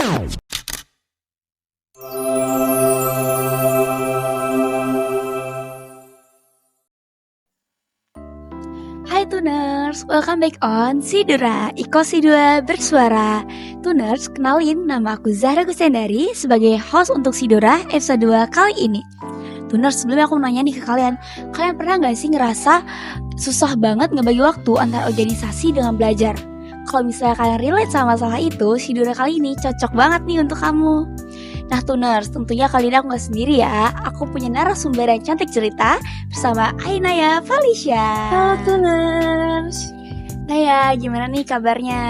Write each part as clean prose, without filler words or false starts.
Hai Tuners, welcome back on Sidura, Iko Sidua Bersuara. Tuners, kenalin nama aku Zahra Gusendari sebagai host untuk Sidura episode 2 kali ini. Tuners, sebelumnya aku mau nanya nih ke kalian pernah gak sih ngerasa susah banget ngebagi waktu antara organisasi dengan belajar? Kalau misalnya kalian relate sama masalah itu, Sidura kali ini cocok banget nih untuk kamu. Nah Tuners, tentunya kali ini aku gak sendiri ya. Aku punya narasumber yang cantik cerita bersama Ainaya Felicia. Halo Tuners. Naya, gimana nih kabarnya?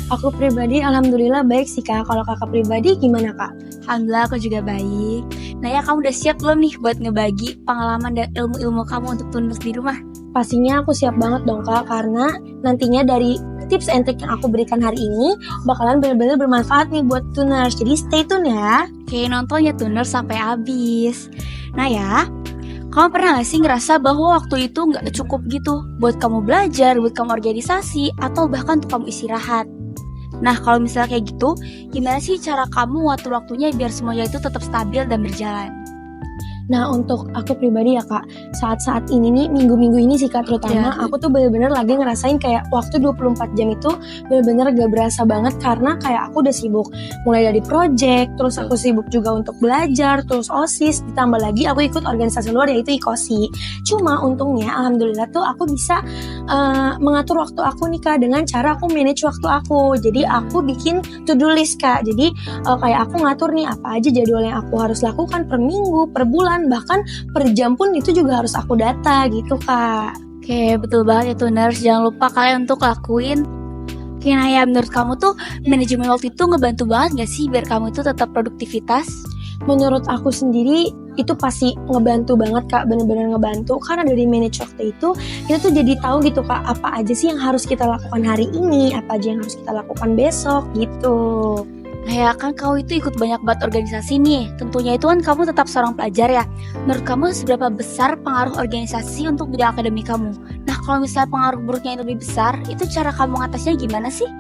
Aku pribadi alhamdulillah baik sih Kak. Kalau Kakak pribadi gimana Kak? Alhamdulillah aku juga baik. Naya, kamu udah siap belum nih buat ngebagi pengalaman dan ilmu-ilmu kamu untuk Tuners di rumah? Pastinya aku siap banget dong Kak. Karena nantinya dari tips and trick yang aku berikan hari ini bakalan benar-benar bermanfaat nih buat Tuners. Jadi stay tune ya. Oke, nonton ya Tuners sampai habis. Naya, kamu pernah gak sih ngerasa bahwa waktu itu gak cukup gitu buat kamu belajar, buat kamu organisasi, atau bahkan untuk kamu istirahat? Nah, kalau misalnya kayak gitu, gimana sih cara kamu ngatur waktunya biar semuanya itu tetap stabil dan berjalan? Nah untuk aku pribadi ya Kak, saat-saat ini nih, minggu-minggu ini sih Kak terutama, aku tuh bener-bener lagi ngerasain kayak waktu 24 jam itu bener-bener gak berasa banget. Karena kayak aku udah sibuk, mulai dari project, terus aku sibuk juga untuk belajar, terus OSIS, ditambah lagi aku ikut organisasi luar yaitu IKOSI. Cuma untungnya alhamdulillah tuh aku bisa mengatur waktu aku nih Kak, dengan cara aku manage waktu aku. Jadi aku bikin to-do list Kak, jadi kayak aku ngatur nih apa aja jadwal yang aku harus lakukan per minggu, per bulan, bahkan per jam pun itu juga harus aku data gitu Kak. Oke, betul banget ya Tuners. Jangan lupa kalian untuk lakuin. Oke Naya, menurut kamu tuh manajemen waktu itu ngebantu banget gak sih biar kamu itu tetap produktivitas? Menurut aku sendiri itu pasti ngebantu banget Kak, bener-bener ngebantu. Karena dari manage waktu itu kita tuh jadi tahu gitu Kak, apa aja sih yang harus kita lakukan hari ini, apa aja yang harus kita lakukan besok gitu. Nah ya kan kamu itu ikut banyak banget organisasi nih. Tentunya itu kan kamu tetap seorang pelajar ya. Menurut kamu seberapa besar pengaruh organisasi untuk bidang akademik kamu? Nah kalau misalnya pengaruh buruknya yang lebih besar, itu cara kamu mengatasinya gimana sih?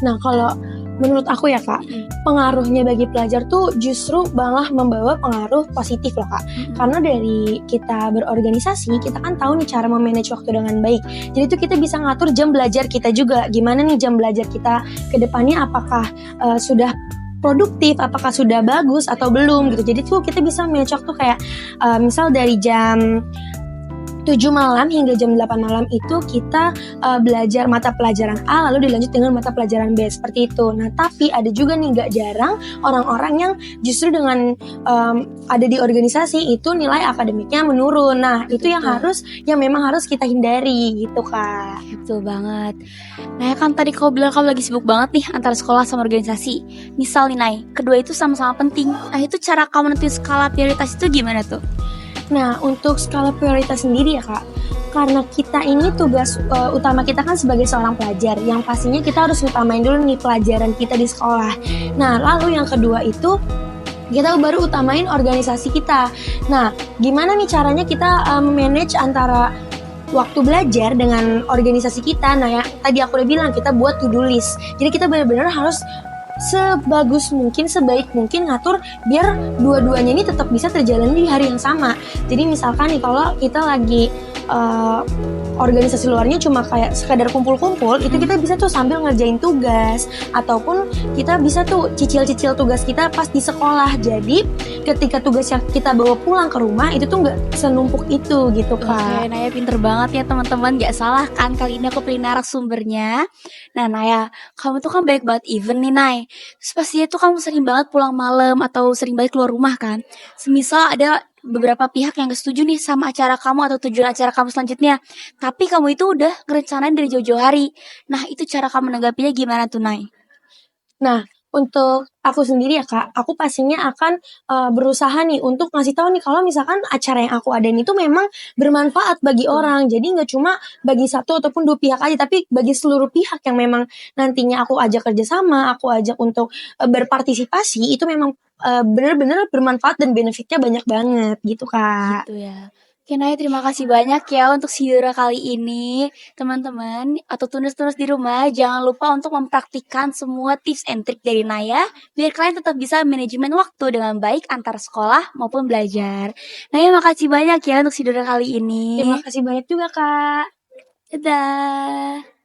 Nah kalau menurut aku ya Kak, pengaruhnya bagi pelajar tuh justru malah membawa pengaruh positif loh Kak. Karena dari kita berorganisasi, kita kan tahu nih cara memanage waktu dengan baik. Jadi tuh kita bisa ngatur jam belajar kita juga. Gimana nih jam belajar kita ke depannya, apakah sudah produktif, apakah sudah bagus atau belum gitu. Jadi tuh kita bisa manage waktu kayak misal dari jam 7 malam hingga jam 8 malam itu kita belajar mata pelajaran A lalu dilanjut dengan mata pelajaran B seperti itu. Nah tapi ada juga nih gak jarang orang-orang yang justru dengan ada di organisasi itu nilai akademiknya menurun. Nah itu yang memang harus kita hindari gitu Kak. Betul banget. Nah kan tadi kau bilang kamu lagi sibuk banget nih antara sekolah sama organisasi. Misal nih Nay, kedua itu sama-sama penting. Nah itu cara kamu nentuin skala prioritas itu gimana tuh? Nah untuk skala prioritas sendiri ya Kak, karena kita ini tugas utama kita kan sebagai seorang pelajar, yang pastinya kita harus utamain dulu nih pelajaran kita di sekolah. Nah lalu yang kedua itu kita baru utamain organisasi kita. Nah gimana nih caranya kita manage antara waktu belajar dengan organisasi kita? Nah ya tadi aku udah bilang kita buat to-do list. Jadi kita benar-benar harus sebagus mungkin, sebaik mungkin ngatur biar dua-duanya ini tetap bisa terjalani di hari yang sama. Jadi misalkan nih kalau kita lagi organisasi luarnya cuma kayak sekadar kumpul-kumpul, itu kita bisa tuh sambil ngerjain tugas, ataupun kita bisa tuh cicil-cicil tugas kita pas di sekolah. Jadi ketika tugas yang kita bawa pulang ke rumah itu tuh nggak senumpuk itu gitu Kak. Oke, Naya pinter banget ya teman-teman, gak salah kan kali ini aku pilih narasumbernya. Nah Naya, kamu tuh kan banyak banget event nih Nay. Terus pastinya tuh kamu sering banget pulang malam atau sering banget keluar rumah kan. Semisal ada beberapa pihak yang gak setuju nih sama acara kamu atau tujuan acara kamu selanjutnya, tapi kamu itu udah ngerencanain dari jauh-jauh hari. Nah itu cara kamu menanggapinya gimana tuh Nay? Nah untuk aku sendiri ya Kak, aku pastinya akan berusaha nih untuk ngasih tahu nih kalau misalkan acara yang aku adain itu memang bermanfaat bagi orang. Jadi nggak cuma bagi satu ataupun dua pihak aja, tapi bagi seluruh pihak yang memang nantinya aku ajak kerjasama, aku ajak untuk berpartisipasi, itu memang benar-benar bermanfaat dan benefitnya banyak banget gitu Kak. Gitu ya. Oke, Naya, terima kasih banyak ya untuk Sidora kali ini. Teman-teman atau tunas-tunas di rumah, jangan lupa untuk mempraktikkan semua tips and trik dari Naya biar kalian tetap bisa manajemen waktu dengan baik antara sekolah maupun belajar. Naya, makasih banyak ya untuk Sidora kali ini. Terima kasih banyak juga Kak. Dadah.